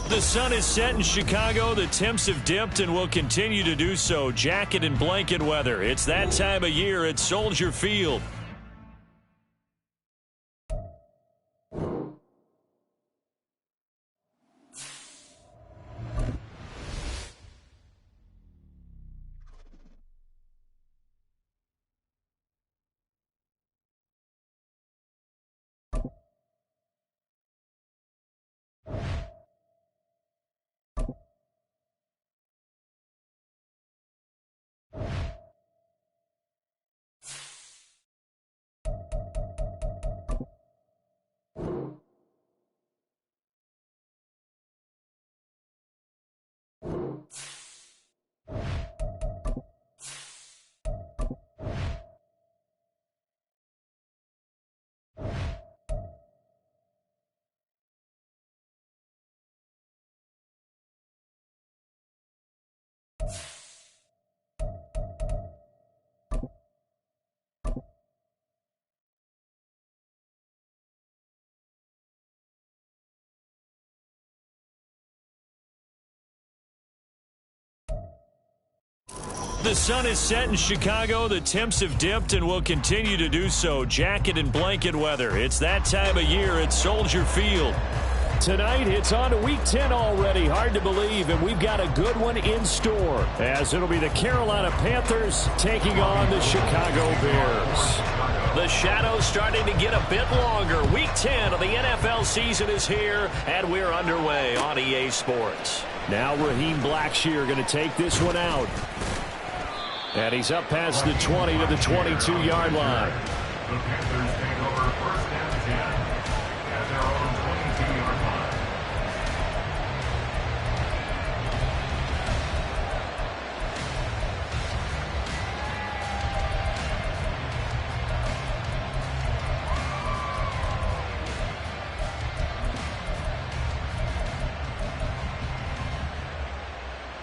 The sun is set in Chicago. The temps have dipped and will continue to do so. Jacket and blanket weather. It's that time of year at Soldier Field. The sun is set in Chicago. The temps have dipped and will continue to do so. Jacket and blanket weather. It's that time of year at Soldier Field. Tonight, it's on to Week 10 already. Hard to believe, and we've got a good one in store, as it'll be the Carolina Panthers taking on the Chicago Bears. The shadow's starting to get a bit longer. Week 10 of the NFL season is here, and we're underway on EA Sports. Now Raheem Blackshear going to take this one out. And he's up past the 20 to the 22-yard line. The Panthers take over first and 10 at their own 22-yard line.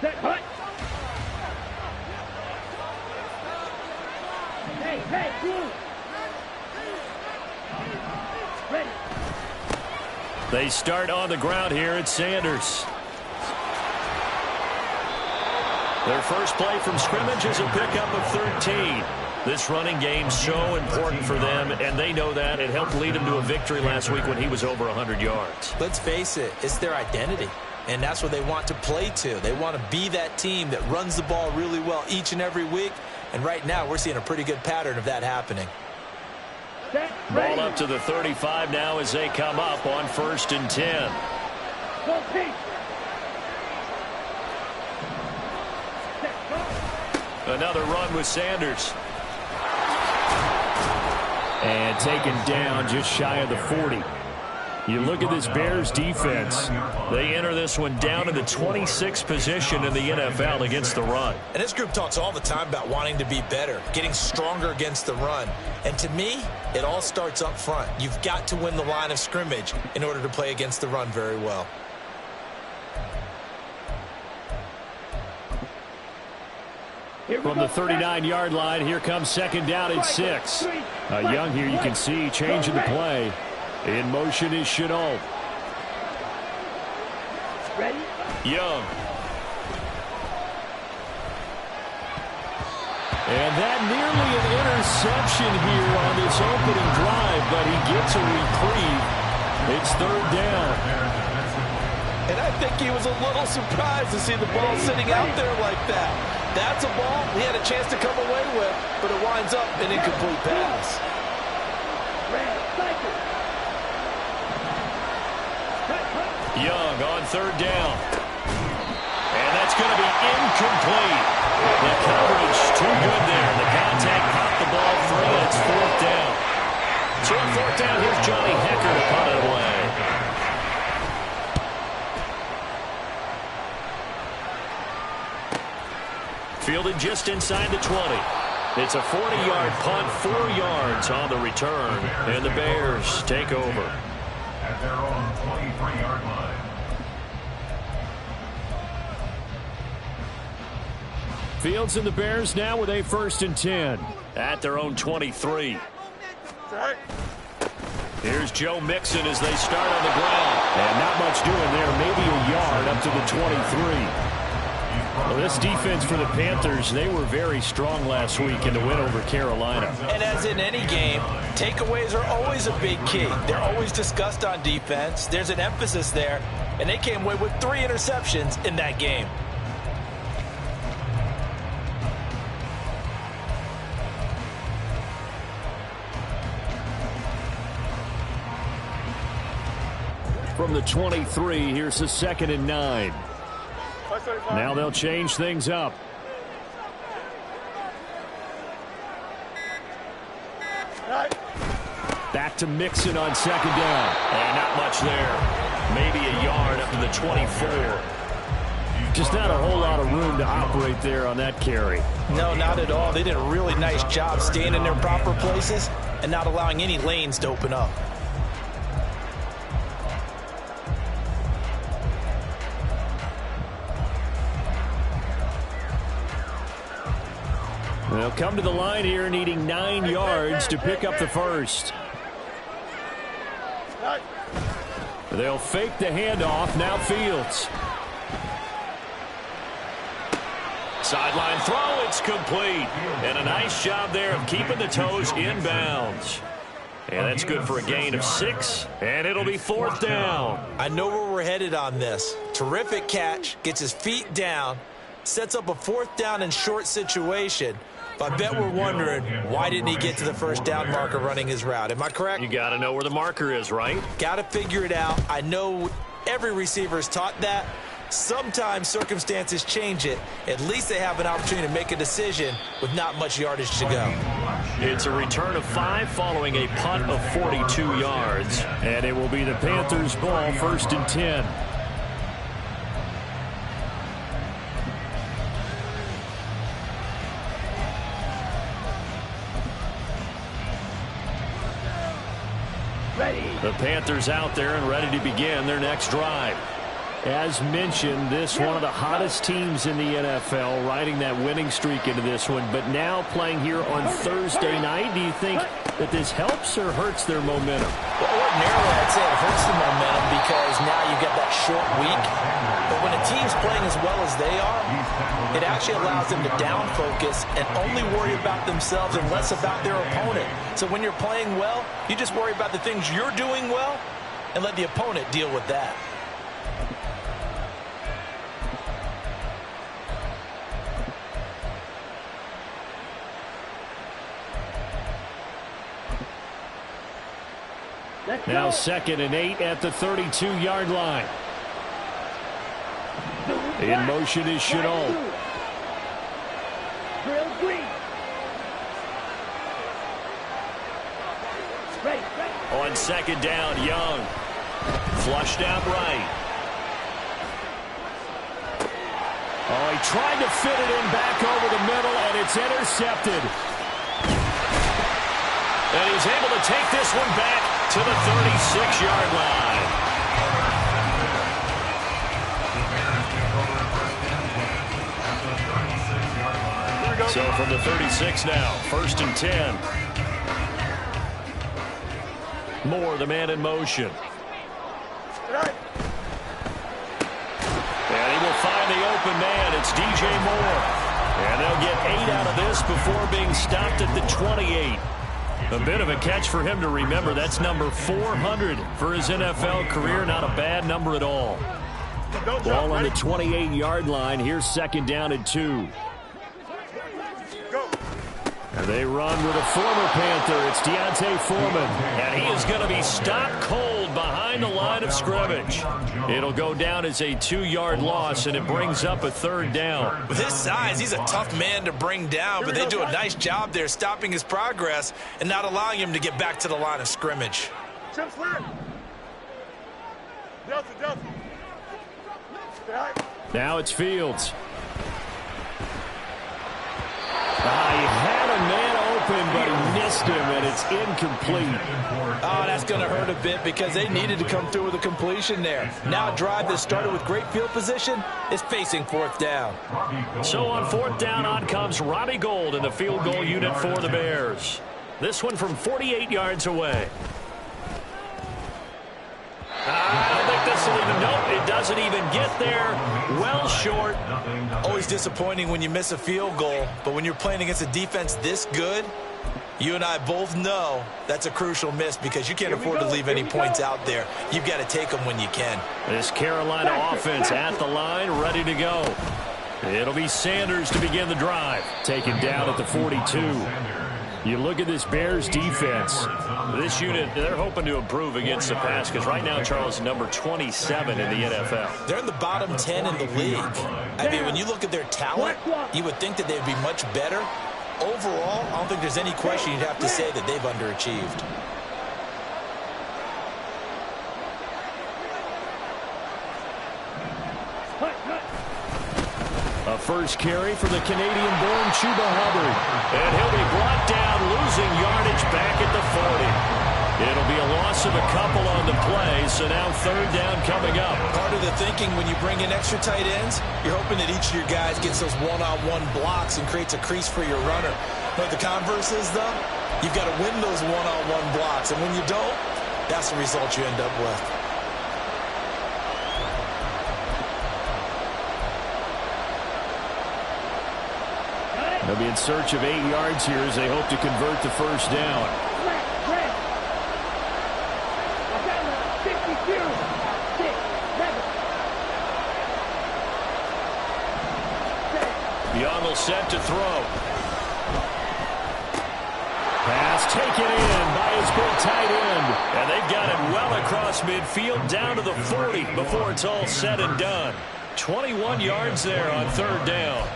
Set, hut. Hey, cool. Ready. They start on the ground here at Sanders. Their first play from scrimmage is a pickup of 13. This running game's so important for them, and they know that. It helped lead them to a victory last week when he was over 100 yards. Let's face it, it's their identity, and that's what they want to play to. They want to be that team that runs the ball really well each and every week. And right now, we're seeing a pretty good pattern of that happening. Ball up to the 35 now as they come up on 1st and 10. Another run with Sanders. And taken down just shy of the 40. You look at this Bears defense. They enter this one down in the 26th position in the NFL against the run. And this group talks all the time about wanting to be better, getting stronger against the run. And to me, it all starts up front. You've got to win the line of scrimmage in order to play against the run very well. From the 39-yard line, here comes 2nd down and 6. Young here, you can see, changing the play. In motion is Shenault. Ready? Young. And that nearly an interception here on this opening drive, but he gets a reprieve. It's 3rd down. And I think he was a little surprised to see the ball sitting out there like that. That's a ball he had a chance to come away with, but it winds up an incomplete pass. Young on 3rd down. And that's going to be incomplete. The coverage too good there. The contact popped the ball free, and it's 4th down. So on 4th down, here's Johnny Hekker to punt it away. Fielded just inside the 20. It's a 40-yard punt, 4 yards on the return, and the Bears take over. At their own 23-yard line. Fields and the Bears now with a 1st and 10 at their own 23. Here's Joe Mixon as they start on the ground. And not much doing there. Maybe a yard up to the 23. Well, this defense for the Panthers, they were very strong last week in the win over Carolina. And as in any game, takeaways are always a big key. They're always discussed on defense. There's an emphasis there, and they came away with 3 interceptions in that game. From the 23, here's the 2nd and 9. Now they'll change things up. Back to Mixon on 2nd down. And not much there. Maybe a yard up to the 24. Just not a whole lot of room to operate there on that carry. No, not at all. They did a really nice job staying in their proper places and not allowing any lanes to open up. They'll come to the line here needing 9 yards to pick up the first. They'll fake the handoff. Now Fields. Sideline throw. It's complete. And a nice job there of keeping the toes in bounds. And that's good for a gain of 6. And it'll be 4th down. I know where we're headed on this. Terrific catch. Gets his feet down. Sets up a 4th down and short situation. But I bet we're wondering, why didn't he get to the first down marker running his route? Am I correct? You got to know where the marker is, right? Got to figure it out. I know every receiver is taught that. Sometimes circumstances change it. At least they have an opportunity to make a decision with not much yardage to go. It's a return of 5 following a punt of 42 yards. And it will be the Panthers' ball, 1st and 10. The Panthers out there and ready to begin their next drive. As mentioned, this one of the hottest teams in the NFL, riding that winning streak into this one, but now playing here on Thursday night. Do you think that this helps or hurts their momentum? Well, ordinarily, I'd say it hurts the momentum because now you get that short week. But when a team's playing as well as they are, it actually allows them to down focus and only worry about themselves and less about their opponent. So when you're playing well, you just worry about the things you're doing well and let the opponent deal with that. Now 2nd and 8 at the 32-yard line. In motion is Shenault. On 2nd down, Young. Flushed out right. Oh, he tried to fit it in back over the middle, and it's intercepted. And he's able to take this one back to the 36-yard line. So from the 36 now, 1st and 10. Moore, the man in motion. And he will find the open man. It's DJ Moore. And they'll get 8 out of this before being stopped at the 28. A bit of a catch for him to remember. That's number 400 for his NFL career. Not a bad number at all. Ball on the 28-yard line. Here's 2nd down and 2. And they run with a former Panther. It's D'Onta Foreman. And he is going to be stopped cold behind the line of scrimmage. It'll go down as a 2-yard loss, and it brings up a 3rd down. With his size, he's a tough man to bring down, but they do a nice job there stopping his progress and not allowing him to get back to the line of scrimmage. Now it's Fields. He had a man open, but he missed him, and it's incomplete. Oh, that's going to hurt a bit because they needed to come through with a completion there. Now a drive that started with great field position is facing 4th down. So on 4th down, on comes Robbie Gould in the field goal unit for the Bears. This one from 48 yards away. I don't think this will even, nope, it doesn't even get there. Well short. Always disappointing when you miss a field goal, but when you're playing against a defense this good, you and I both know that's a crucial miss because you can't afford to leave any points out there. You've got to take them when you can. This Carolina offense at the line, ready to go. It'll be Sanders to begin the drive. Taken down at the 42. You look at this Bears defense. This unit, they're hoping to improve against the pass because right now, Charles, number 27 in the NFL. They're in the bottom 10 in the league. I mean, when you look at their talent, you would think that they'd be much better. Overall, I don't think there's any question you'd have to say that they've underachieved. A first carry for the Canadian-born Chuba Hubbard. And he'll be brought down, losing yardage back at the 40. It'll be a loss of a couple on the play, so now third down coming up. Part of the thinking when you bring in extra tight ends, you're hoping that each of your guys gets those one-on-one blocks and creates a crease for your runner. But the converse is, though, you've got to win those one-on-one blocks. And when you don't, that's the result you end up with. They'll be in search of 8 yards here as they hope to convert the first down. Young will set to throw. Pass taken in by his big tight end. And they've got it well across midfield down to the 40 before it's all said and done. 21 yards there on third down.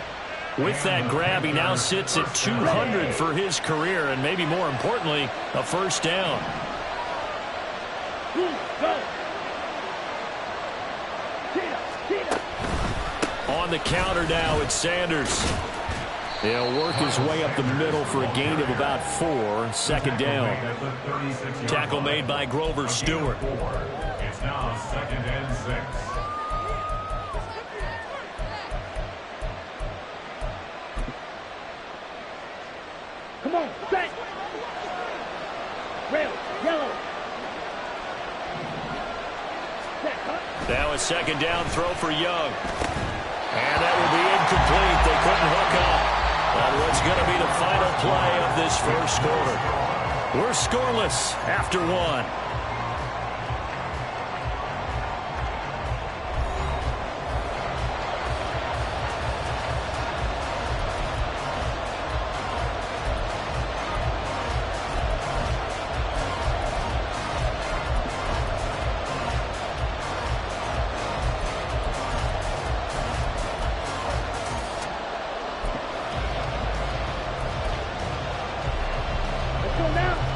With that grab, he now sits at 200 for his career, and maybe more importantly, a first down. On the counter now, it's Sanders. He'll work his way up the middle for a gain of about 4. Second down. Tackle made by Grover Stewart. It's now 2nd and 6. Come on, set. Rail, yellow. Set, huh? Now a second down throw for Young. And that will be incomplete. They couldn't hook up on what's going to be the final play of this first quarter. We're scoreless after 1.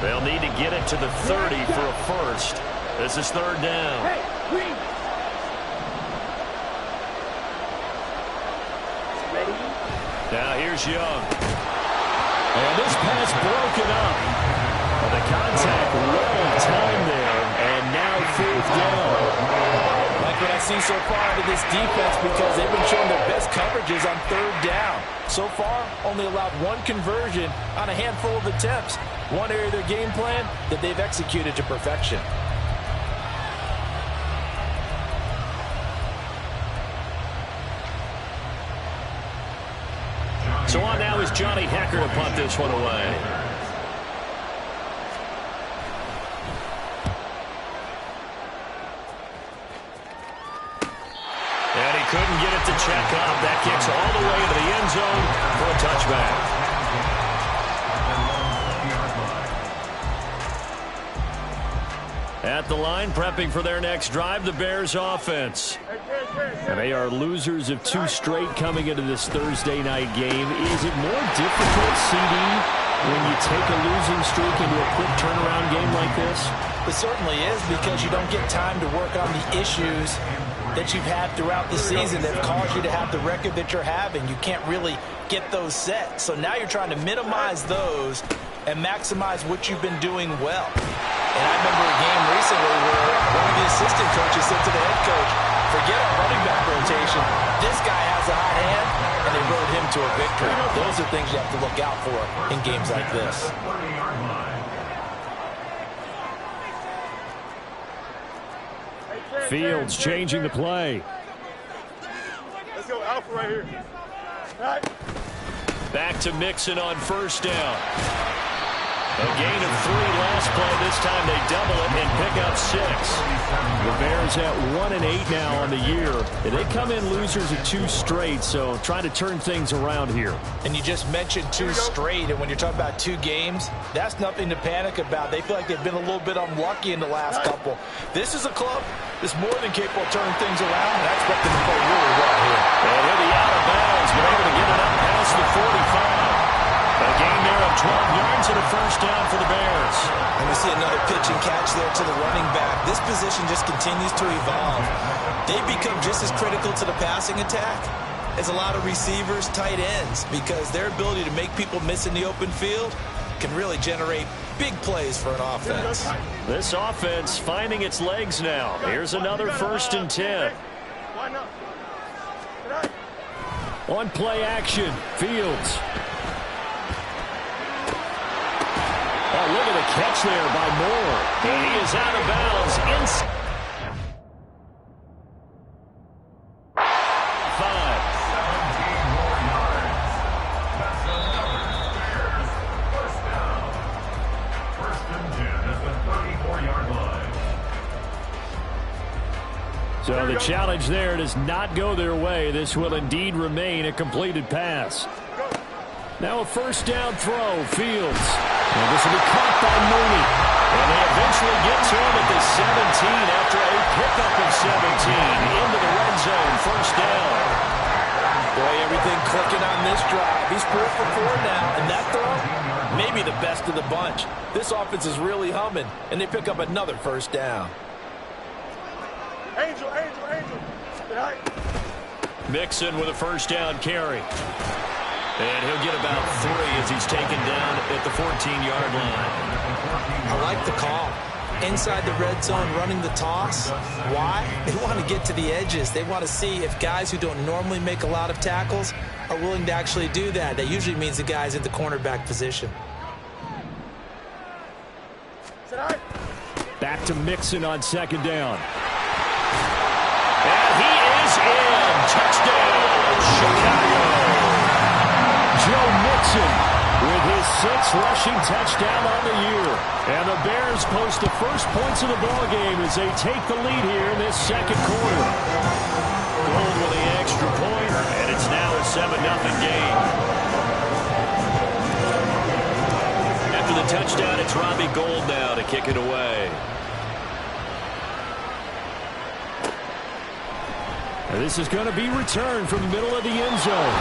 They'll need to get it to the 30 for a first. This is third down. Hey, green. Ready? Now here's Young. And this pass broken up. Well, the contact well timed there, and now fourth down. Like what I've seen so far out of this defense because they've been showing their best coverages on third down. So far, only allowed 1 conversion on a handful of attempts. One area of their game plan that they've executed to perfection. So on now is Johnny Hekker to punt this one away. And he couldn't get it to check up. That kicks all the way into the end zone for a touchback. At the line, prepping for their next drive, the Bears offense. And they are losers of 2 straight coming into this Thursday night game. Is it more difficult, CD, when you take a losing streak into a quick turnaround game like this? It certainly is because you don't get time to work on the issues that you've had throughout the season that have caused you to have the record that you're having. You can't really get those set. So now you're trying to minimize those and maximize what you've been doing well. And I remember a game recently where one of the assistant coaches said to the head coach, forget our running back rotation. This guy has a hot hand, and they rode him to a victory. Those are things you have to look out for in games like this. Fields changing the play. Let's go Alpha right here. All right. Back to Mixon on first down. A gain of 3 last play. This time they double it and pick up 6. The Bears at 1-8 now on the year. They come in losers of 2 straight, so trying to turn things around here. And you just mentioned 2 straight, and when you're talking about 2 games, that's nothing to panic about. They feel like they've been a little bit unlucky in the last couple. This is a club that's more than capable of turning things around, and I expect them to play really well here. And he'll be out of bounds, but able to get it up past the 45. A gain there of 12 yards and a first down for the Bears. And we see another pitch and catch there to the running back. This position just continues to evolve. They become just as critical to the passing attack as a lot of receivers, tight ends, because their ability to make people miss in the open field can really generate big plays for an offense. This offense finding its legs now. Here's another 1st and 10. On play action, Fields. Oh, look at the catch there by Moore. And he is out of bounds. Five. 1st and 10 at the 34-yard line. So the challenge there does not go their way. This will indeed remain a completed pass. Now a first down throw, Fields. And this will be caught by Mooney. And they eventually get to him at the 17 after a pickup of 17 into the red zone. First down. Boy, everything clicking on this drive. He's 4 for 4 now, and that throw, maybe the best of the bunch. This offense is really humming, and they pick up another first down. Angel. Right. Mixon with a first down carry. And he'll get about 3 as he's taken down at the 14-yard line. I like the call. Inside the red zone, running the toss. Why? They want to get to the edges. They want to see if guys who don't normally make a lot of tackles are willing to actually do that. That usually means the guy's at the cornerback position. Back to Mixon on 2nd down. And he is in. Touchdown, Chicago. Joe Mixon with his 6th rushing touchdown on the year. And the Bears post the first points of the ballgame as they take the lead here in this 2nd quarter. Gold with the extra point, and it's now a 7-0 game. After the touchdown, it's Robbie Gould now to kick it away. And this is going to be returned from the middle of the end zone.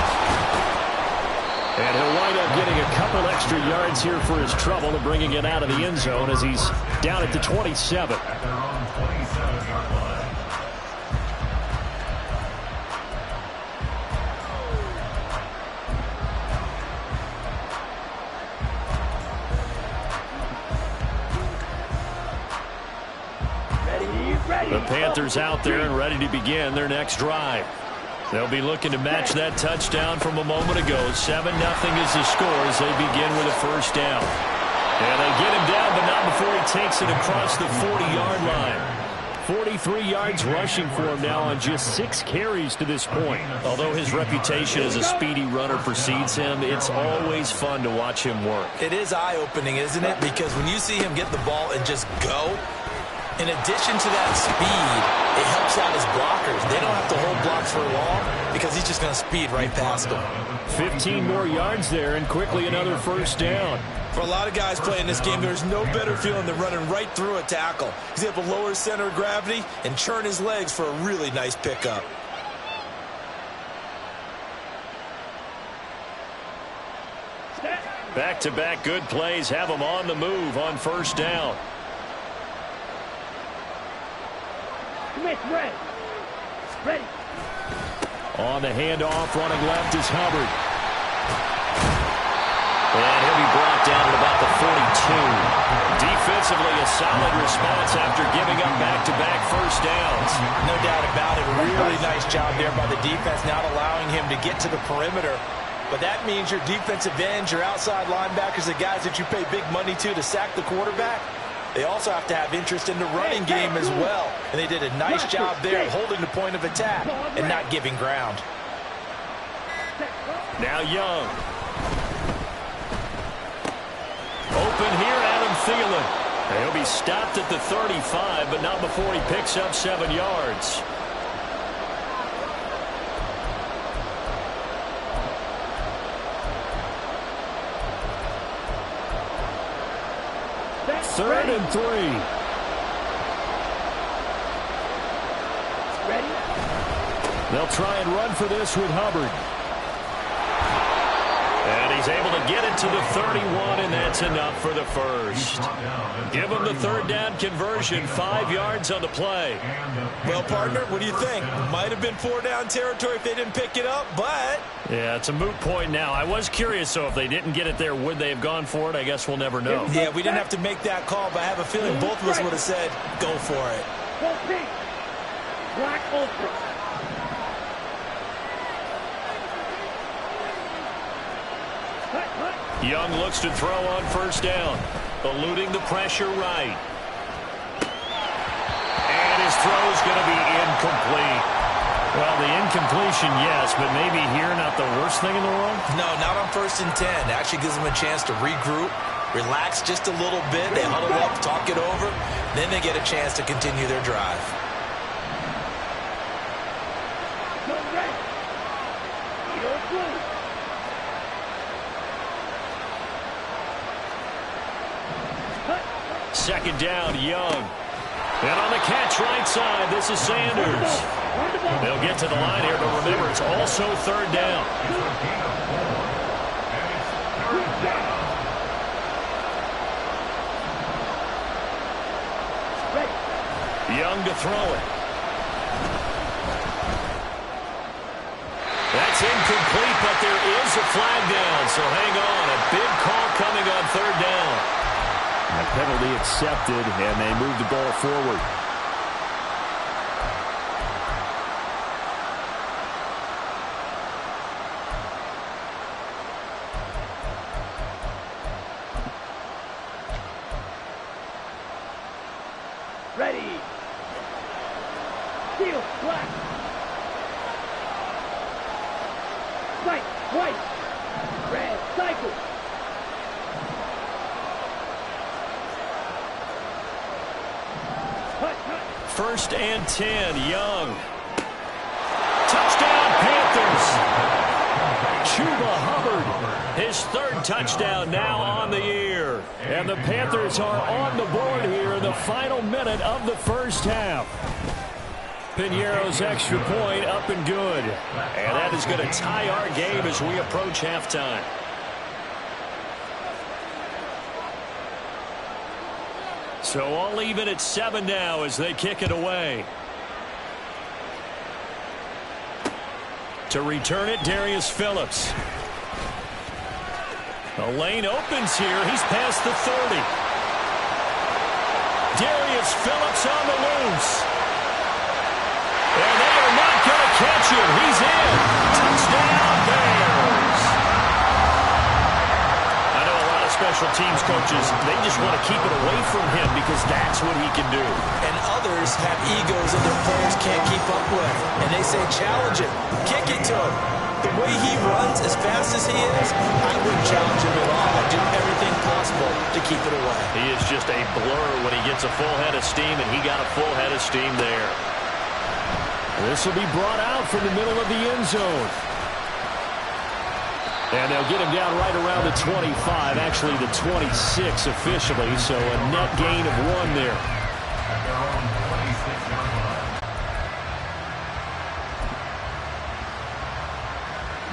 And he'll wind up getting a couple extra yards here for his trouble and bringing it out of the end zone as he's down at the 27. At their own 27-yard line. Ready. The Panthers out there and ready to begin their next drive. They'll be looking to match that touchdown from a moment ago. 7-0 is the score as they begin with a first down. And they get him down, but not before he takes it across the 40-yard line. 43 yards rushing for him now on just 6 carries to this point. Although his reputation as a speedy runner precedes him, it's always fun to watch him work. It is eye-opening, isn't it? Because when you see him get the ball and just go, in addition to that speed, it helps out his blockers. They don't have to hold blocks for long because he's just going to speed right past them. 15 more yards there and quickly another first down. For a lot of guys playing this game, there's no better feeling than running right through a tackle. He's able to lower his center of gravity and churn his legs for a really nice pickup. Back-to-back good plays have him on the move on first down. Ready. On the handoff, running left is Hubbard. And he'll be brought down at about the 42. Defensively, a solid response after giving up back-to-back first downs. No doubt about it. Really nice job there by the defense, not allowing him to get to the perimeter. But that means your defensive ends, your outside linebackers, the guys that you pay big money to sack the quarterback, They also have to have interest in the running game as well. And they did a nice job there of holding the point of attack and not giving ground. Now Young. Open here, Adam Thielen. He'll be stopped at the 35, but not before he picks up 7 yards. Third and 3. Ready? They'll try and run for this with Hubbard. And he's able to get it to the 31, and that's enough for the first. Give him the third down conversion, 5 yards on the play. Well, partner, what do you think? Might have been 4-down territory if they didn't pick it up, but... Yeah, it's a moot point now. I was curious, so if they didn't get it there, would they have gone for it? I guess we'll never know. Yeah, we didn't have to make that call, but I have a feeling both of us would have said, go for it. Full pink. Black Ultra. Young looks to throw on first down, eluding the pressure right. And his throw is going to be incomplete. Well, the incompletion, yes, but maybe here not the worst thing in the world? No, not on 1st and 10. It actually gives them a chance to regroup, relax just a little bit. They huddle up, talk it over. Then they get a chance to continue their drive. Go red. Edo blue. Second down, Young. And on the catch right side, this is Sanders. They'll get to the line here, but remember, it's also third down. Young to throw it. That's incomplete, but there is a flag down, so hang on. A big call coming on third down. And a penalty accepted, and they move the ball forward. Ready. Steel, black. White. Red, cycle. First and 10, Young. Touchdown, Panthers. Chuba Hubbard, his third touchdown now on the year. And the Panthers are on the board here in the final minute of the first half. Piñeiro's extra point up and good. And that is going to tie our game as we approach halftime. So all even at 7 now as they kick it away. To return it, Darius Phillips. The lane opens here. He's past the 30. Darius Phillips on the loose. And they are not going to catch him. He's in. Touchdown, Bears. I know a lot of special teams coaches, they just want to keep it away from him because that's what he can do. And others have egos that their players can't keep up with. And they say, challenge him. Kick it to him. The way he runs, as fast as he is, I wouldn't challenge him at all. I'd do everything possible to keep it away. He is just a blur when he gets a full head of steam, and he got a full head of steam there. This will be brought out from the middle of the end zone. And they'll get him down right around the 25, actually the 26 officially, so a net gain of 1 there. At their own 26-yard line.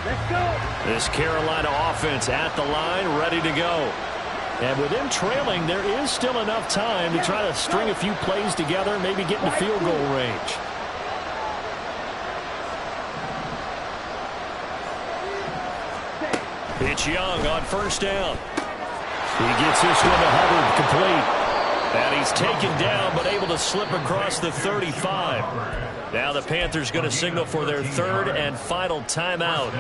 Let's go. This Carolina offense at the line, ready to go. And with them trailing, there is still enough time to try to string a few plays together, maybe get into field goal range. It's Young on first down. He gets this one to Hubbard, complete. And he's taken down, but able to slip across the 35. Now the Panthers going to signal for their third and final timeout,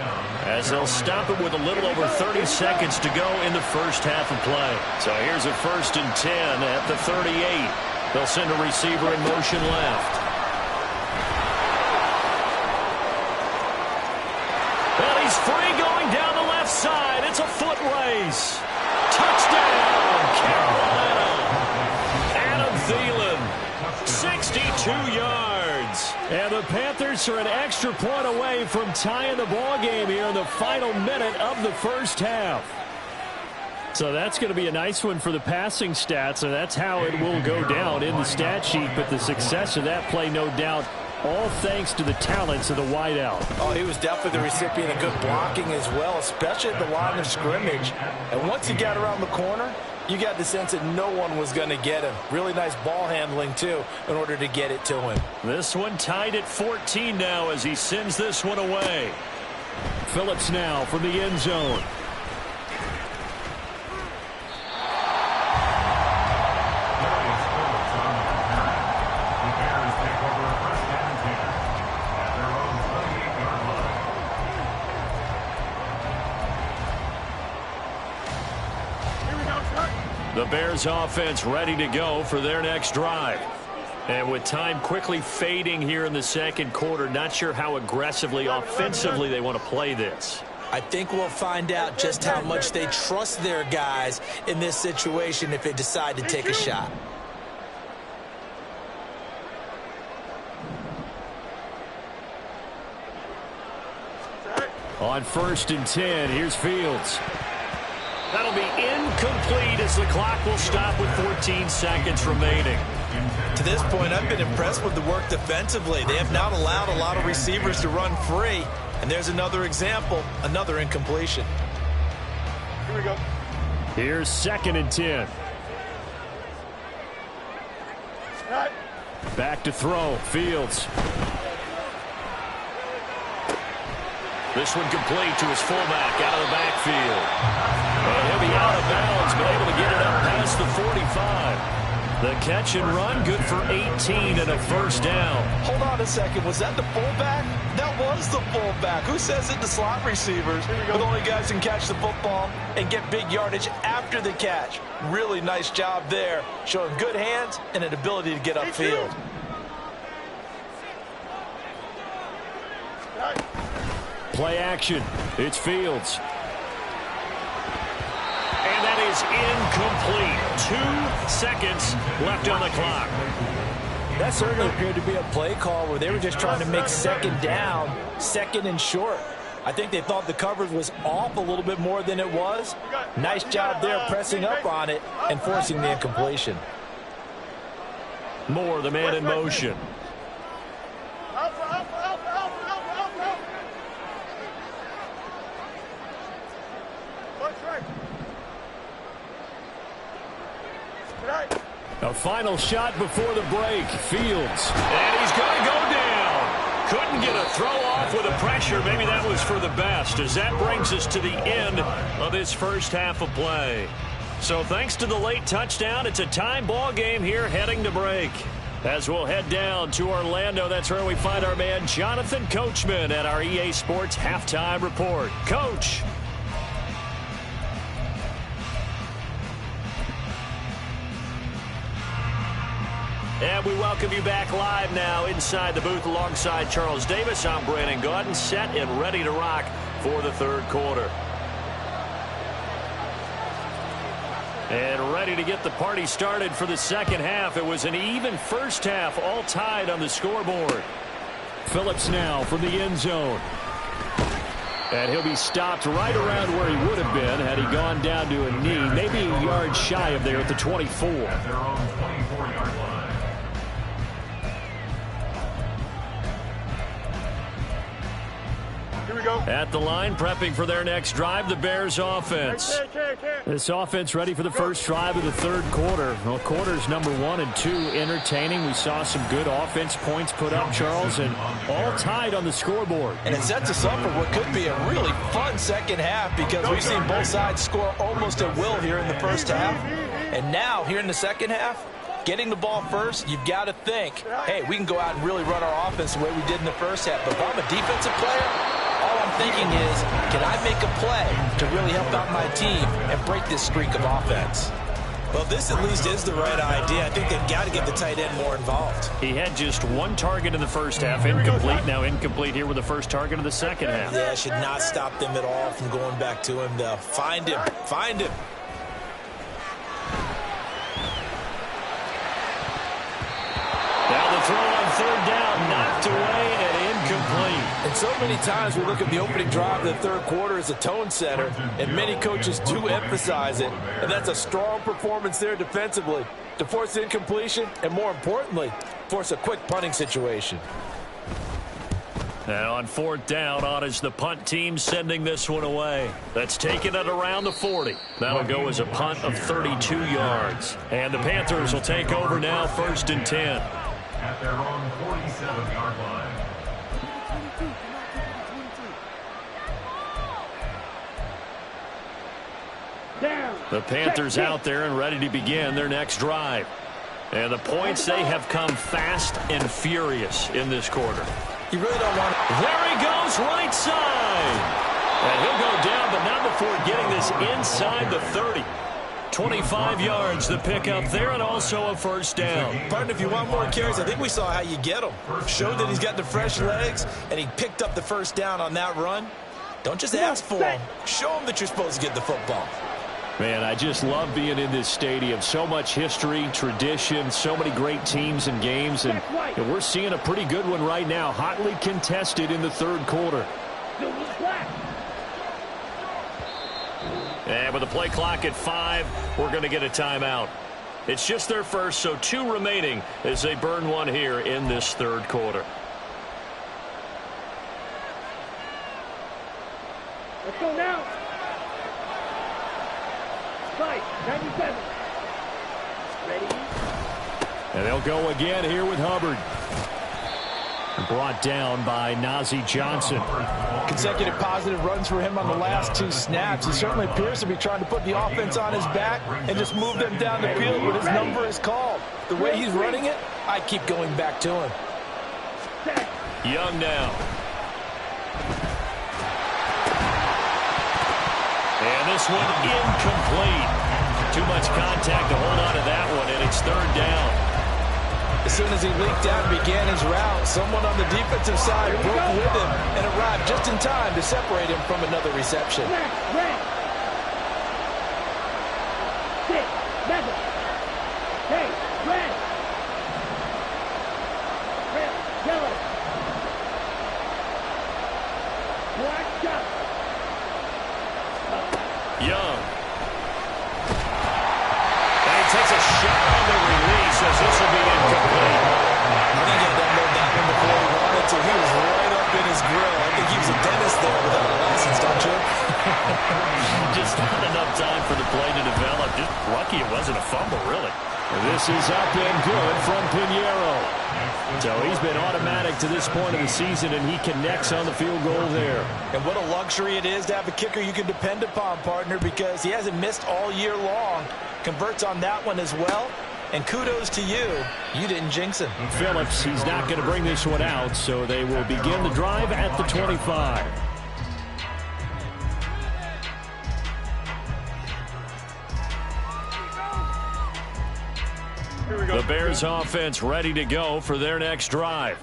as they'll stop it with a little over 30 seconds to go in the first half of play. So here's a 1st and 10 at the 38. They'll send a receiver in motion left. And he's free going down the left side. It's a foot race. Touchdown, Carolina. Adam Thielen, 62 yards. And the Panthers are an extra point away from tying the ball game here in the final minute of the first half. So that's going to be a nice one for the passing stats, and that's how it will go down in the stat sheet. But the success of that play, no doubt, all thanks to the talents of the wideout. Oh, he was definitely the recipient of good blocking as well, especially at the line of scrimmage. And once he got around the corner, you got the sense that no one was going to get him. Really nice ball handling, too, in order to get it to him. This one tied at 14 now as he sends this one away. Phillips now from the end zone. The Bears offense ready to go for their next drive. And with time quickly fading here in the second quarter, not sure how aggressively, offensively they want to play this. I think we'll find out just how much they trust their guys in this situation if they decide to take a shot. On 1st and 10, here's Fields. That'll be incomplete as the clock will stop with 14 seconds remaining. To this point, I've been impressed with the work defensively. They have not allowed a lot of receivers to run free. And there's another example, another incompletion. Here we go. Here's 2nd and 10. Right. Back to throw, Fields. This one complete to his fullback out of the backfield. And he'll be out of bounds, but able to get it up past the 45. The catch and run, good for 18 and a first down. Hold on a second. Was that the fullback? That was the fullback. Who says it? The slot receivers. The only guys who can catch the football and get big yardage after the catch. Really nice job there, showing good hands and an ability to get upfield. Play action. It's Fields. And that is incomplete. 2 seconds left on the clock. That certainly appeared to be a play call where they were just trying to make second down, second and short. I think they thought the coverage was off a little bit more than it was. Nice job there pressing up on it and forcing the incompletion. Moore, the man in motion. A final shot before the break. Fields. And he's going to go down. Couldn't get a throw off with the pressure. Maybe that was for the best, as that brings us to the end of this first half of play. So thanks to the late touchdown, it's a tie ball game here heading to break. As we'll head down to Orlando, that's where we find our man Jonathan Coachman at our EA Sports Halftime Report. Coach. And we welcome you back live now inside the booth alongside Charles Davis. I'm Brandon Gaudin, set and ready to rock for the third quarter. And ready to get the party started for the second half. It was an even first half, all tied on the scoreboard. Phillips now from the end zone. And he'll be stopped right around where he would have been had he gone down to a knee, maybe a yard shy of there at the 24. At their own 24-yard line. Here we go. At the line, prepping for their next drive, the Bears offense. This offense ready for the first drive of the third quarter. Well, quarters number 1 and 2 entertaining. We saw some good offense points put up, Charles, and all tied on the scoreboard. And it sets us up for what could be a really fun second half, because we've seen both sides score almost at will here in the first half. And now, here in the second half, getting the ball first, you've got to think, hey, we can go out and really run our offense the way we did in the first half. But if I'm a defensive player, all I'm thinking is, can I make a play to really help out my team and break this streak of offense? Well, this at least is the right idea. I think they've got to get the tight end more involved. He had just one target in the first half, incomplete. Now incomplete here with the first target of the second half. Yeah, should not stop them at all from going back to him, though. Find him. Find him. Now the throw on third down, knocked away and incomplete. And so many times we look at the opening drive of the third quarter as a tone setter, and many coaches do emphasize it. And that's a strong performance there defensively to force incompletion and, more importantly, force a quick punting situation. Now on fourth down, on is the punt team sending this one away. That's taken it around the 40. That'll go as a punt of 32 yards. And the Panthers will take over now, 1st and 10. At their own 47-yard line. Down. The Panthers out there and ready to begin their next drive. And the points, they have come fast and furious in this quarter. You really don't want to. There he goes, right side. And he'll go down, but not before getting this inside the 30. 25 yards, the pickup there, and also a first down. Partner, if you want more carries, I think we saw how you get him. Showed that he's got the fresh legs, and he picked up the first down on that run. Don't just ask for him. Show him that you're supposed to get the football. Man, I just love being in this stadium. So much history, tradition, so many great teams and games, and we're seeing a pretty good one right now, hotly contested in the third quarter. And with the play clock at 5, we're going to get a timeout. It's just their first, so 2 remaining as they burn one here in this third quarter. Let's go now. Fight, 97. Ready? And they'll go again here with Hubbard. Brought down by Nazeeh Johnson. Consecutive positive runs for him on the last 2 snaps. He certainly appears to be trying to put the offense on his back and just move them down the field when his number is called. The way he's running it, I keep going back to him. Young now. And this one incomplete. Too much contact to hold on to that one, and it's third down. As soon as he leaked out and began his route, someone on the defensive side broke with him and arrived just in time to separate him from another reception. Red. 6, 7. Hey, red. Red, yellow. Black shot. Young. And he takes a shot on the release as this will be incomplete. I think he had unloaded that one before he wanted to. He was right up in his grill. I think he was a dentist there without a license, don't you? Just not enough time for the play to develop. Just lucky it wasn't a fumble, really. This is up and good from Pinheiro. So he's been automatic to this point of the season, and he connects on the field goal there. And what a luxury it is to have a kicker you can depend upon, partner, because he hasn't missed all year long. Converts on that one as well. And kudos to you. You didn't jinx him. Phillips, he's not going to bring this one out, so they will begin the drive at the 25. The Bears offense ready to go for their next drive.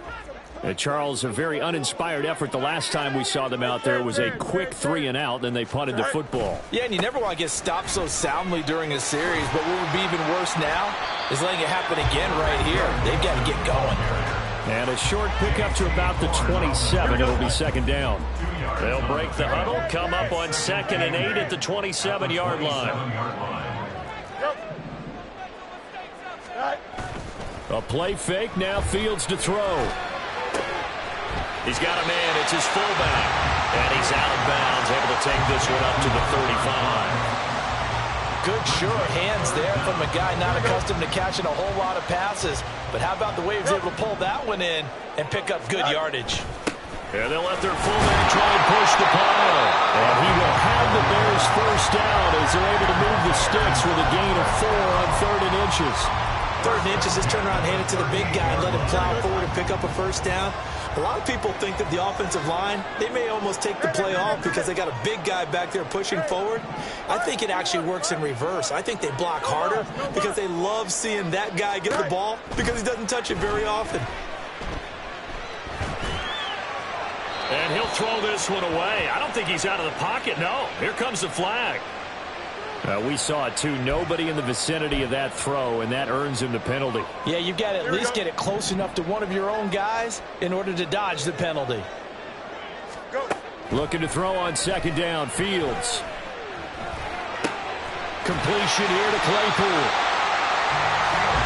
Charles, a very uninspired effort. The last time we saw them out there was a quick 3-and-out, then they punted the football. Yeah, and you never want to get stopped so soundly during a series, but what would be even worse now is letting it happen again right here. They've got to get going. And a short pickup to about the 27. It'll be second down. They'll break the huddle, come up on 2nd and 8 at the 27-yard line. A play fake, now Fields to throw. He's got a man, it's his fullback. And he's out of bounds, able to take this one up to the 35. Good, sure hands there from a guy not accustomed to catching a whole lot of passes. But how about the way he was able to pull that one in and pick up good yardage? And they'll let their fullback try and push the pile. And he will have the Bears first down as they're able to move the sticks with a gain of 4 on 3rd and inches. 3rd and inches, just turn around and hand it to the big guy and let him plow forward and pick up a first down. A lot of people think that the offensive line, they may almost take the play off because they got a big guy back there pushing forward. I think it actually works in reverse. I think they block harder because they love seeing that guy get the ball because he doesn't touch it very often. And he'll throw this one away. I don't think he's out of the pocket. No, here comes the flag. We saw it, too. Nobody in the vicinity of that throw, and that earns him the penalty. Yeah, you've got to at least get it close enough to one of your own guys in order to dodge the penalty. Go. Looking to throw on 2nd down. Fields. Completion here to Claypool.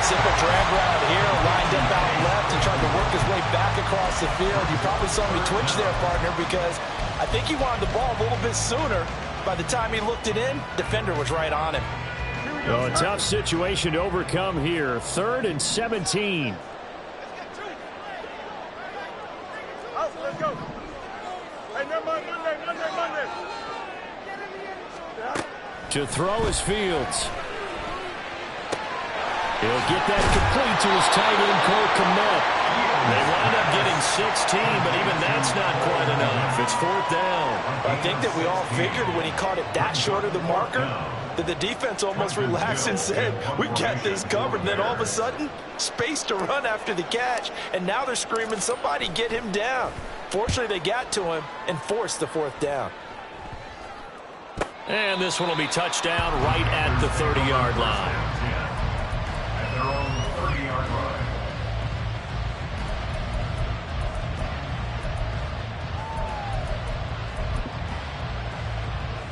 Simple drag route here, lined up out left and trying to work his way back across the field. You probably saw me twitch there, partner, because I think he wanted the ball a little bit sooner. By the time he looked it in, defender was right on him. Well, a tough situation to overcome here. 3rd and 17. Let's go. Hey, never mind. Monday. To throw is Fields. He'll get that complete to his tight end, Cole Kmet. They wind up getting 16, but even that's not quite enough. It's 4th down. I think that we all figured when he caught it that short of the marker that the defense almost relaxed and said, we got this covered. And then all of a sudden, space to run after the catch. And now they're screaming, somebody get him down. Fortunately, they got to him and forced the 4th down. And this one will be touchdown right at the 30-yard line. At their own 30-yard line.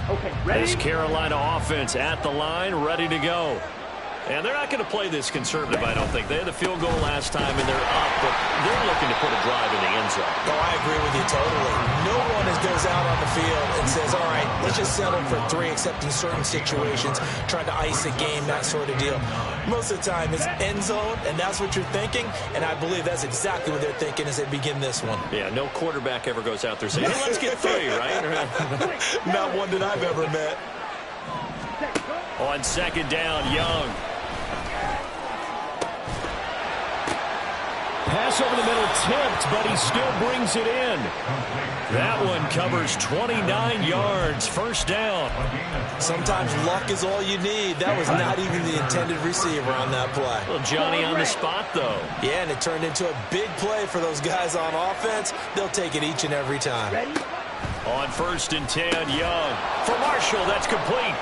Okay, ready? This Carolina offense at the line, ready to go. And they're not going to play this conservative, I don't think. They had the field goal last time, and they're up, but they're looking to put a drive in the end zone. Oh, I agree with you totally. No one goes out on the field and says, all right, let's just settle for 3, except in certain situations, trying to ice a game, that sort of deal. Most of the time, it's end zone, and that's what you're thinking, and I believe that's exactly what they're thinking as they begin this one. Yeah, no quarterback ever goes out there saying, hey, let's get 3, right? Not one that I've ever met. On 2nd down, Young. Pass over the middle tipped, but he still brings it in. That one covers 29 yards. 1st down. Sometimes luck is all you need. That was not even the intended receiver on that play. Well, Johnny on the spot, though. Yeah, and it turned into a big play for those guys on offense. They'll take it each and every time. Ready? On 1st and 10, Young. For Marshall, that's complete.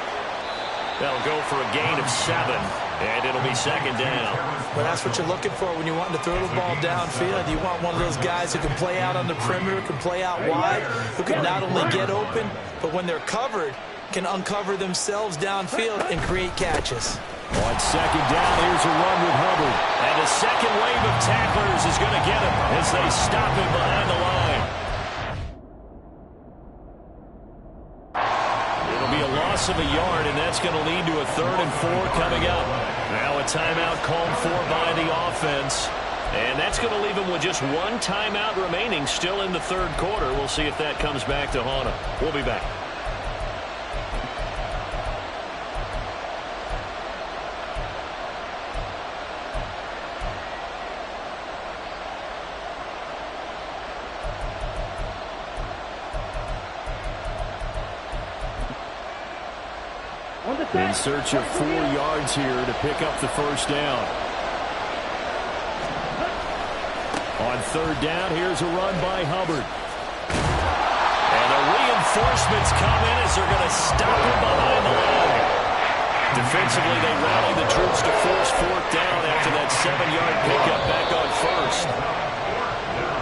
That'll go for a gain of 7, and it'll be 2nd down. Well, that's what you're looking for when you want to throw the ball downfield. You want one of those guys who can play out on the perimeter, can play out wide, who can not only get open, but when they're covered, can uncover themselves downfield and create catches. On 2nd down, here's a run with Hubbard. And a second wave of tacklers is going to get him as they stop him behind the line. It'll be a loss of a yard, and that's going to lead to a 3rd and 4 coming up. Now a timeout called for by the offense. And that's going to leave him with just 1 timeout remaining still in the 3rd quarter. We'll see if that comes back to haunt him. We'll be back. In search of 4 yards here to pick up the 1st down. On 3rd down, here's a run by Hubbard. And the reinforcements come in as they're going to stop him behind the line. Defensively, they rally the troops to force 4th down after that 7-yard pickup back on 1st.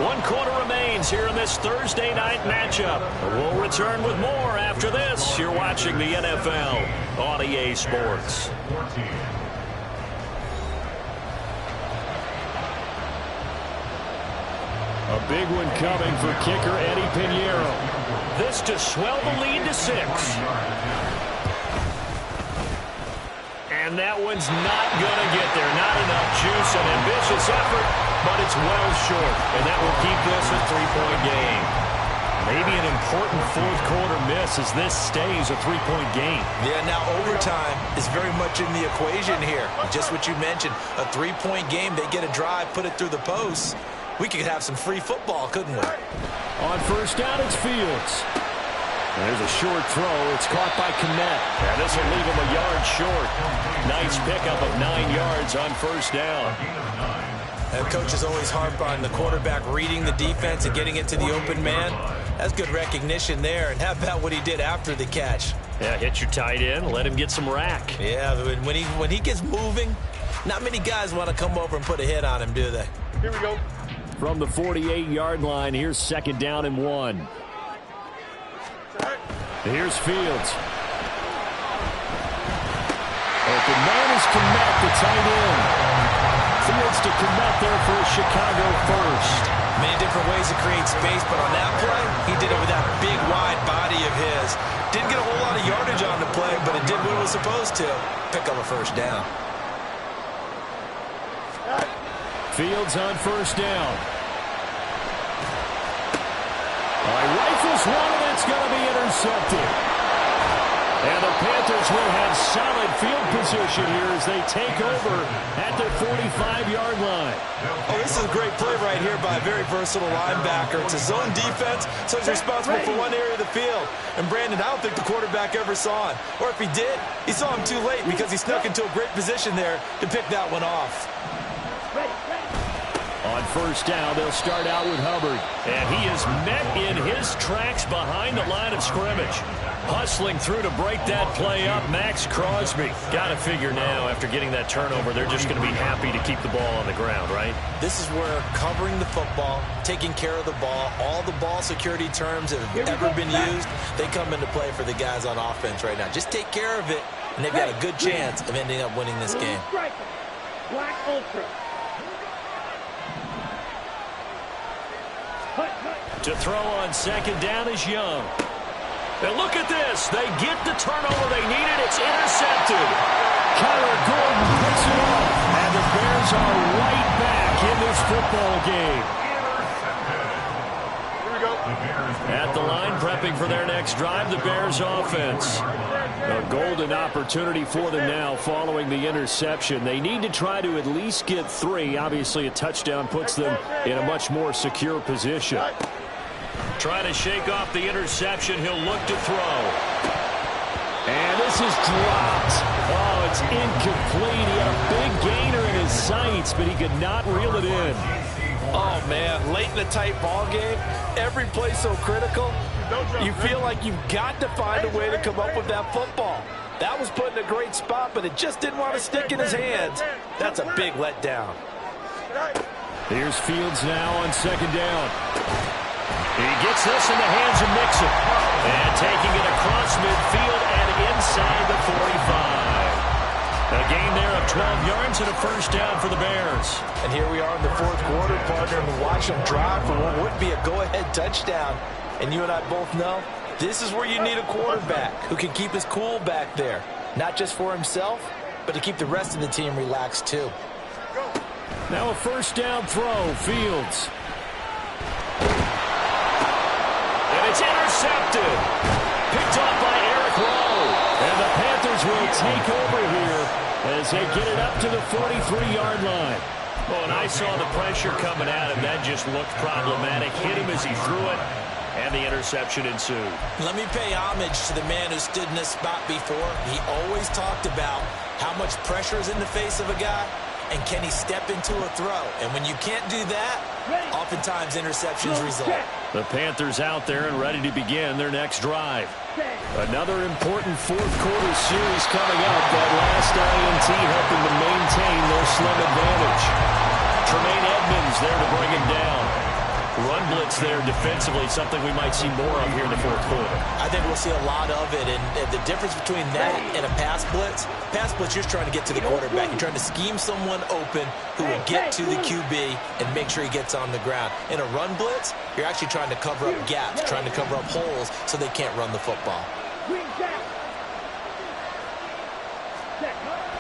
1 quarter remains here in this Thursday night matchup. We'll return with more after this. You're watching the NFL on EA Sports. A big one coming for kicker Eddie Pinheiro. This to swell the lead to 6. And that one's not going to get there. Not enough juice, an ambitious effort, but it's well short. And that will keep this a 3-point game. Maybe an important fourth-quarter miss as this stays a three-point game. Yeah, now overtime is very much in the equation here. Just what you mentioned, a three-point game. They get a drive, put it through the post. We could have some free football, couldn't we? On first down, it's Fields. There's a short throw. It's caught by Kmet. And this will leave him a yard short. Nice pickup of 9 yards on first down. And coaches always harp on the quarterback reading the defense and getting it to the open man. That's good recognition there. And how about what he did after the catch? Yeah, hit your tight end, let him get some rack. Yeah, when he gets moving, not many guys want to come over and put a hit on him, do they? Here we go. From the 48-yard line, here's second down and 1. Here's Fields. Open man is Kmet, the tight end. Fields to Kmet there for a Chicago first. Many different ways to create space, but on that play, he did it with that big, wide body of his. Didn't get a whole lot of yardage on the play, but it did what it was supposed to. Pick up a first down. Fields on first down. Rifles one, and it's going to be intercepted. And the Panthers will have solid field position here as they take over at their 45-yard line. Oh, this is a great play right here by a very versatile linebacker. It's a zone defense, so he's responsible for one area of the field. And Brandon, I don't think the quarterback ever saw him. Or if he did, he saw him too late because he snuck into a great position there to pick that one off. On first down, they'll start out with Hubbard. And he is met in his tracks behind the line of scrimmage. Hustling through to break that play up, Max Crosby. Got to figure now, after getting that turnover, they're just going to be happy to keep the ball on the ground, right? This is where covering the football, taking care of the ball, all the ball security terms that have ever been used, they come into play for the guys on offense right now. Just take care of it, and they've got a good chance of ending up winning this game. Black Ultra. To throw on second down is Young. And look at this. They get the turnover they needed. It's intercepted. Kyler Gordon picks it off. And the Bears are right back in this football game. Here we go. At the line, prepping for their next drive, the Bears offense. A golden opportunity for them now following the interception. They need to try to at least get 3. Obviously, a touchdown puts them in a much more secure position. Trying to shake off the interception. He'll look to throw. And this is dropped. Oh, it's incomplete. He had a big gainer in his sights, but he could not reel it in. Oh, man, late in a tight ball game, every play so critical, you feel like you've got to find a way to come up with that football. That was put in a great spot, but it just didn't want to stick in his hands. That's a big letdown. Here's Fields now on second down. He gets this in the hands of Mixon. And taking it across midfield and inside the 45. A gain there of 12 yards and a first down for the Bears. And here we are in the fourth quarter, partner, and we watch them drive for what would be a go-ahead touchdown. And you and I both know this is where you need a quarterback who can keep his cool back there. Not just for himself, but to keep the rest of the team relaxed too. Now a first down throw, Fields. And it's intercepted. Picked off by Eric Rowe. And the Panthers will take over here as they get it up to the 43-yard line. Oh, and I saw the pressure coming at him. That just looked problematic. Hit him as he threw it, and the interception ensued. Let me pay homage to the man who stood in this spot before. He always talked about how much pressure is in the face of a guy, and can he step into a throw. And when you can't do that, oftentimes interceptions result. The Panthers out there and ready to begin their next drive. Another important fourth quarter series coming up. That last INT helping to maintain their slim advantage. Tremaine Edmonds there to bring him down. Run blitz there defensively, something we might see more of here in the fourth quarter. I think we'll see a lot of it, and the difference between that and a pass blitz, you're trying to get to the quarterback. You're trying to scheme someone open who will get to the QB and make sure he gets on the ground. In a run blitz, you're actually trying to cover up gaps, trying to cover up holes so they can't run the football.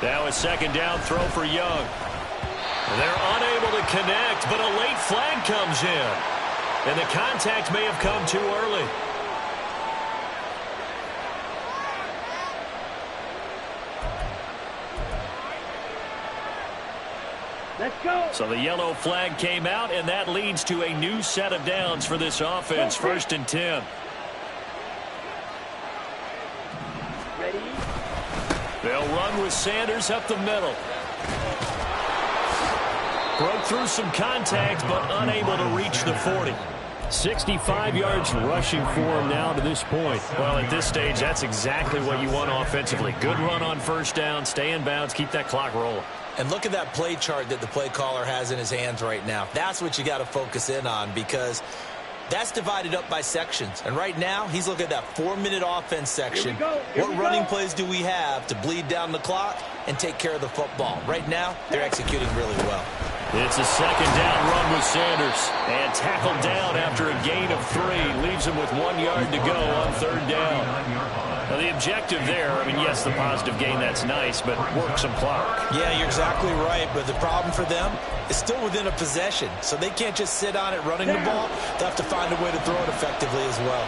Now a second down throw for Young. They're unable to connect, but a late flag comes in. And the contact may have come too early. Let's go. So the yellow flag came out, and that leads to a new set of downs for this offense. 1st and 10. Ready? They'll run with Sanders up the middle. Broke through some contact, but unable to reach the 40. 65 yards rushing for him now to this point. Well, at this stage, that's exactly what you want offensively. Good run on 1st down, stay in bounds, keep that clock rolling. And look at that play chart that the play caller has in his hands right now. That's what you got to focus in on, because that's divided up by sections. And right now, he's looking at that 4-minute offense section. What running plays do we have to bleed down the clock and take care of the football? Right now, they're executing really well. It's a 2nd down run with Sanders. And tackled down after a gain of 3. Leaves him with 1 yard to go on 3rd down. Now, the objective there, I mean, yes, the positive gain, that's nice, but work some clock. Yeah, you're exactly right, but the problem for them is still within a possession, so they can't just sit on it running the ball. They'll have to find a way to throw it effectively as well.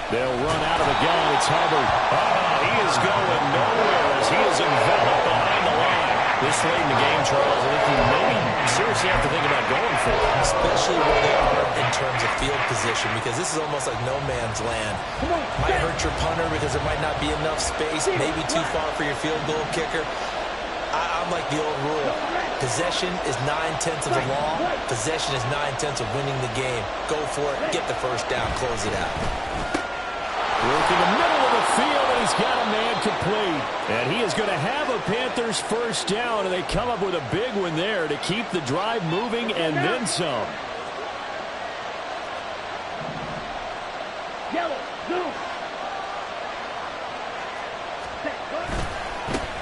They'll run out of the gun. It's Hubbard. He is going nowhere as he is enveloped behind the line. This late in the game, Charles, I think you maybe seriously have to think about going for it. Especially where they are in terms of field position, because this is almost like no man's land. Might hurt your punter because there might not be enough space, maybe too far for your field goal kicker. I'm like the old rule. Possession is 9/10 of the law. Possession is 9/10 of winning the game. Go for it. Get the 1st down. Close it out. Work in the middle of the field, and he's got a man complete. And he is going to have a Panthers 1st down, and they come up with a big one there to keep the drive moving and then some. Yellow, blue.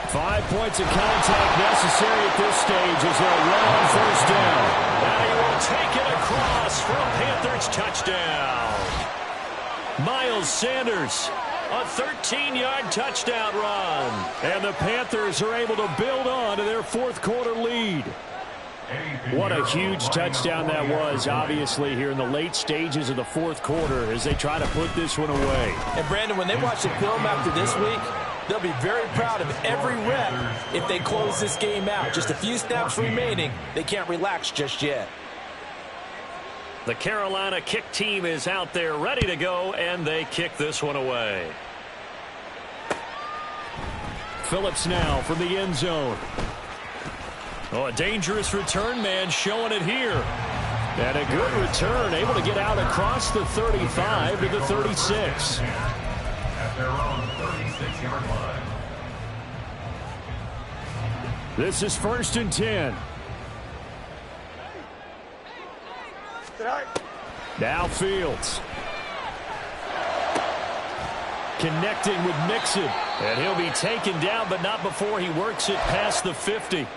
5 points of contact necessary at this stage as they'll run on 1st down. Now he will take it across for a Panthers touchdown. Miles Sanders, a 13-yard touchdown run. And the Panthers are able to build on to their 4th quarter lead. What a huge touchdown that was, obviously, here in the late stages of the 4th quarter as they try to put this one away. And, Brandon, when they watch the film after this week, they'll be very proud of every rep if they close this game out. Just a few snaps remaining. They can't relax just yet. The Carolina kick team is out there ready to go, and they kick this one away. Phillips now from the end zone. Oh, a dangerous return man showing it here. And a good return, able to get out across the 35 to the 36. At their own 36-yard line. This is 1st and 10. Now Fields. Connecting with Mixon. And he'll be taken down, but not before he works it past the 50.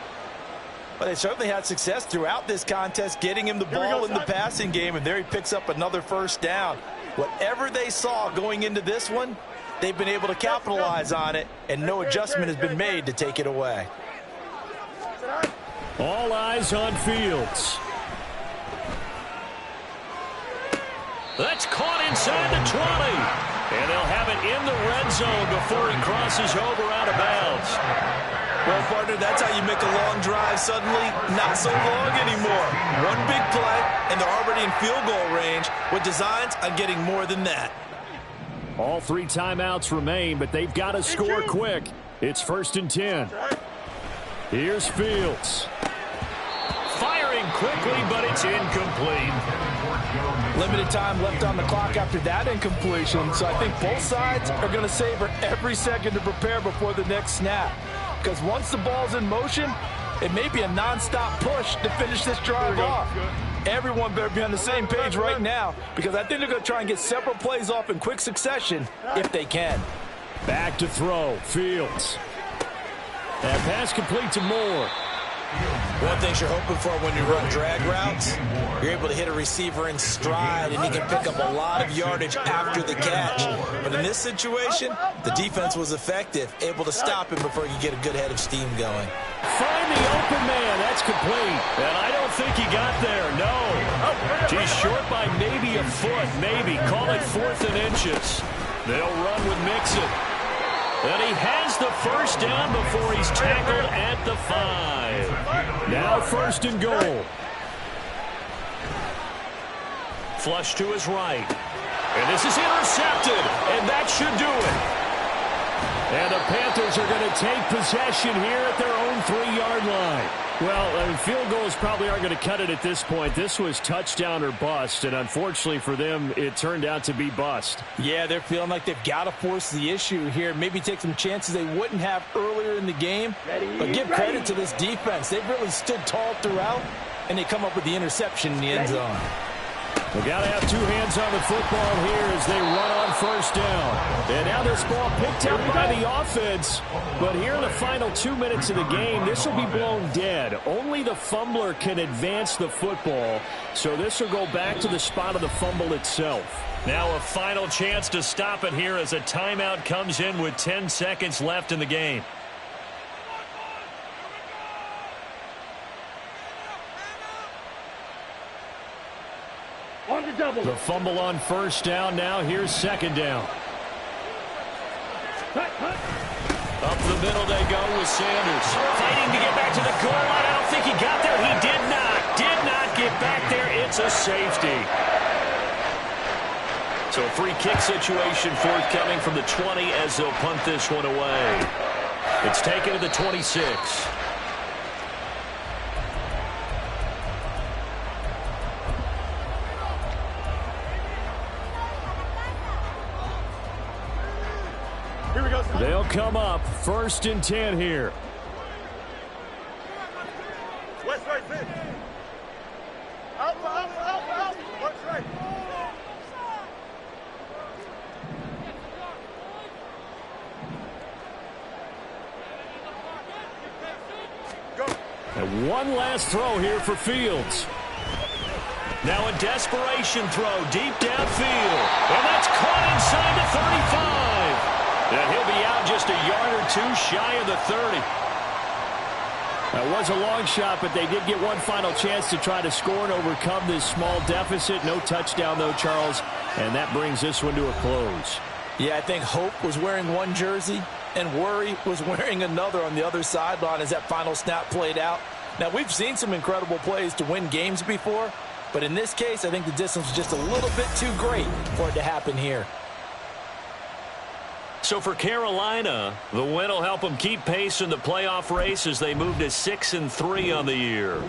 Well, they certainly had success throughout this contest, getting him the ball in the passing game, and there he picks up another 1st down. Whatever they saw going into this one, they've been able to capitalize on it, and no adjustment has been made to take it away. All eyes on Fields. That's caught inside the 20. And they'll have it in the red zone before he crosses over out of bounds. Well, partner, that's how you make a long drive suddenly not so long anymore. One big play, and they're already in field goal range with designs on getting more than that. All 3 timeouts remain, but they've got to score quick. It's 1st and 10. Here's Fields. Firing quickly, but it's incomplete. Limited time left on the clock after that incompletion, so I think both sides are going to savor every second to prepare before the next snap. Because once the ball's in motion, it may be a nonstop push to finish this drive off. Everyone better be on the same page right now, because I think they're going to try and get several plays off in quick succession if they can. Back to throw. Fields. That pass complete to Moore. One thing you're hoping for when you run drag routes, you're able to hit a receiver in stride, and he can pick up a lot of yardage after the catch. But in this situation, the defense was effective, able to stop him before he could get a good head of steam going. Find the open man. That's complete. And I don't think he got there. No. He's short by maybe a foot. Maybe. Call it 4th and inches. They'll run with Mixon. And he has the first down before he's tackled at the 5. Now 1st and goal. Flush to his right. And this is intercepted. And that should do it. And the Panthers are going to take possession here at their own 3-yard line. Well, field goals probably aren't going to cut it at this point. This was touchdown or bust, and unfortunately for them, it turned out to be bust. Yeah, they're feeling like they've got to force the issue here. Maybe take some chances they wouldn't have earlier in the game. But give credit to this defense. They've really stood tall throughout, and they come up with the interception in the end zone. We got to have 2 hands on the football here as they run on 1st down. And now this ball picked up by the offense. But here in the final 2 minutes of the game, this will be blown dead. Only the fumbler can advance the football. So this will go back to the spot of the fumble itself. Now a final chance to stop it here as a timeout comes in with 10 seconds left in the game. On the double. The fumble on 1st down. Now here's 2nd down. Up the middle they go with Sanders. Fighting to get back to the goal line. I don't think he got there. He did not. Did not get back there. It's a safety. So a free kick situation forthcoming from the 20 as they'll punt this one away. It's taken to the 26. They'll come up 1st and 10 here. West right, fit. Out. West right. Go. And one last throw here for Fields. Now a desperation throw deep downfield. And that's caught inside the 35. And he'll be out just a yard or 2 shy of the 30. That was a long shot, but they did get one final chance to try to score and overcome this small deficit. No touchdown, though, Charles. And that brings this one to a close. Yeah, I think Hope was wearing one jersey and Worry was wearing another on the other sideline as that final snap played out. Now, we've seen some incredible plays to win games before, but in this case, I think the distance was just a little bit too great for it to happen here. So for Carolina, the win will help them keep pace in the playoff race as they move to 6-3 on the year.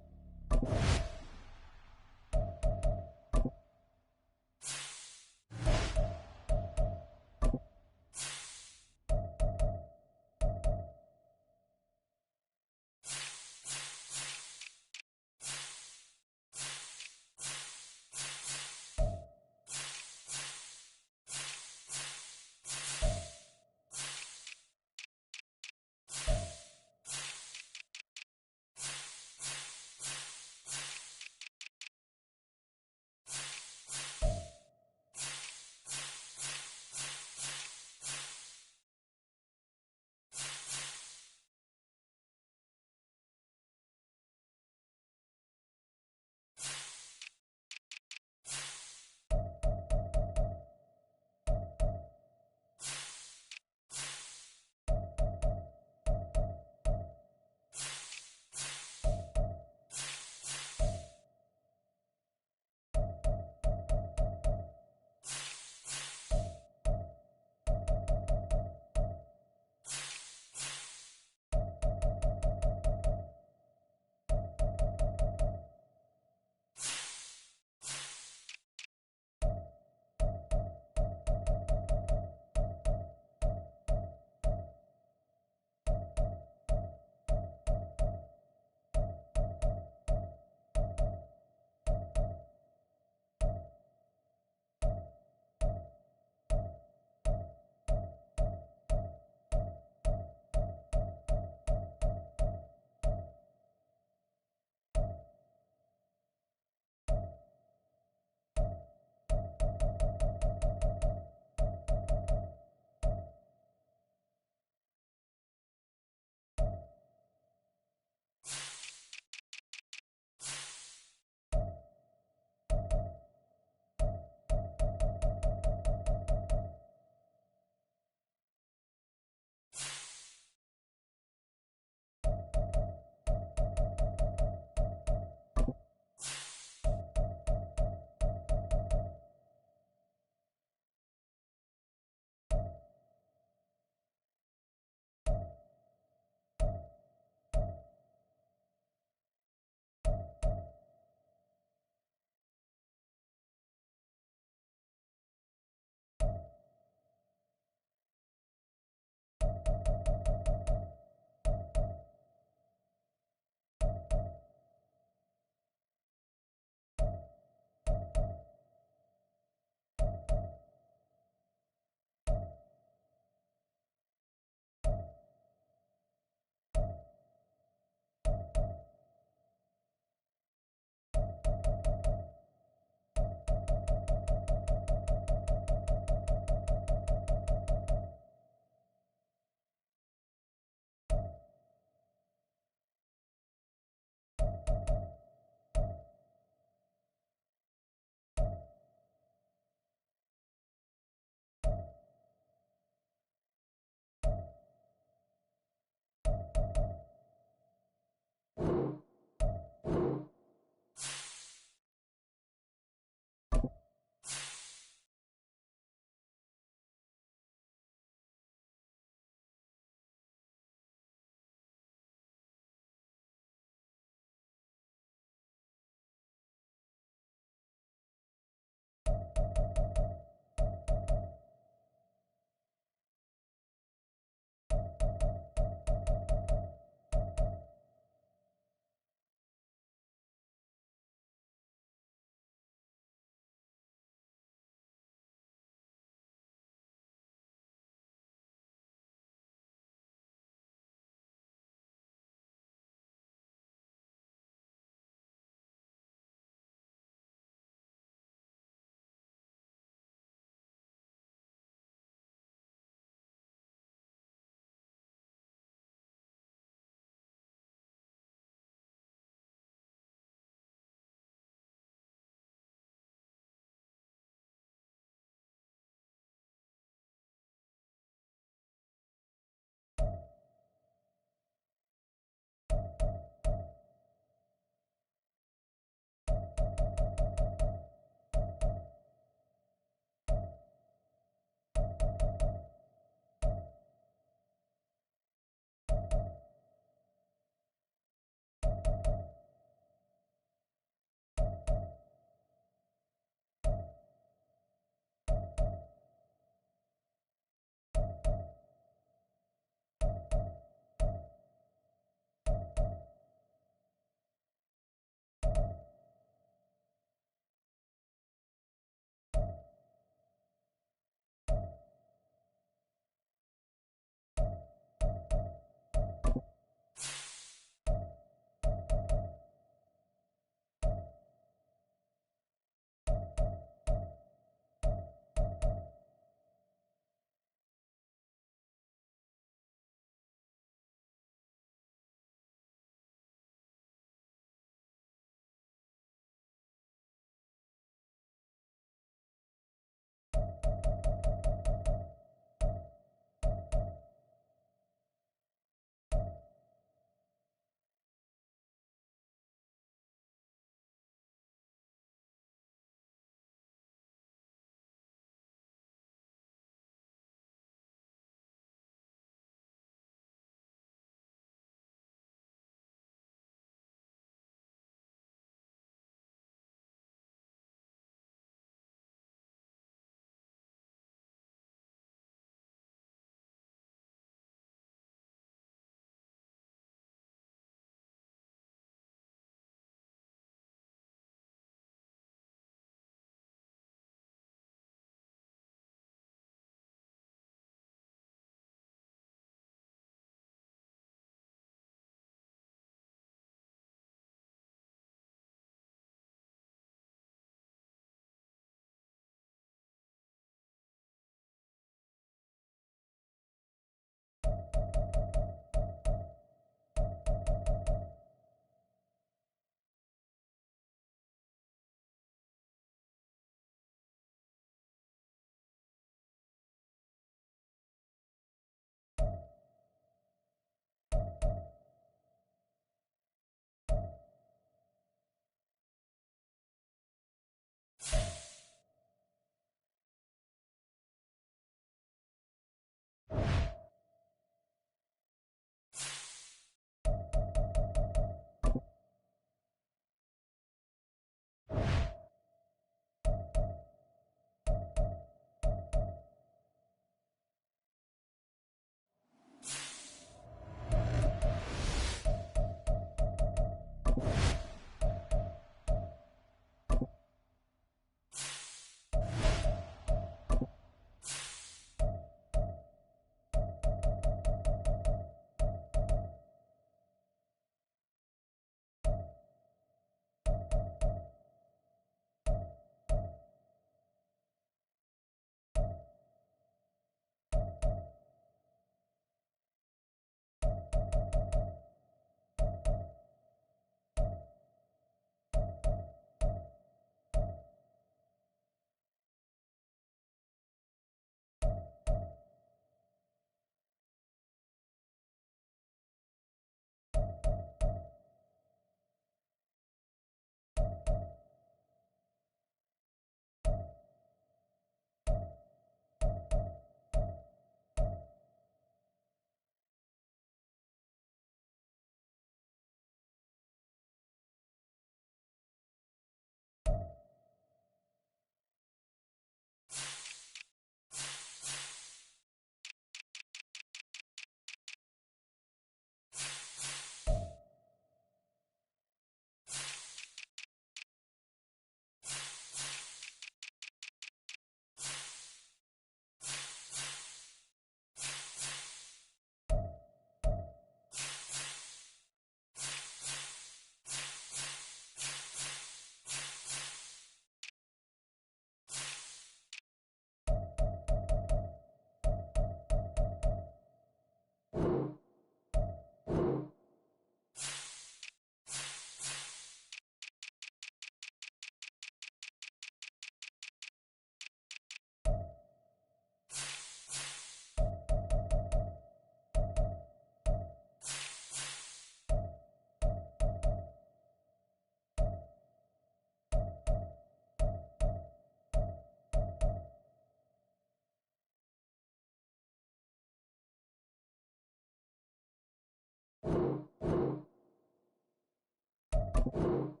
it.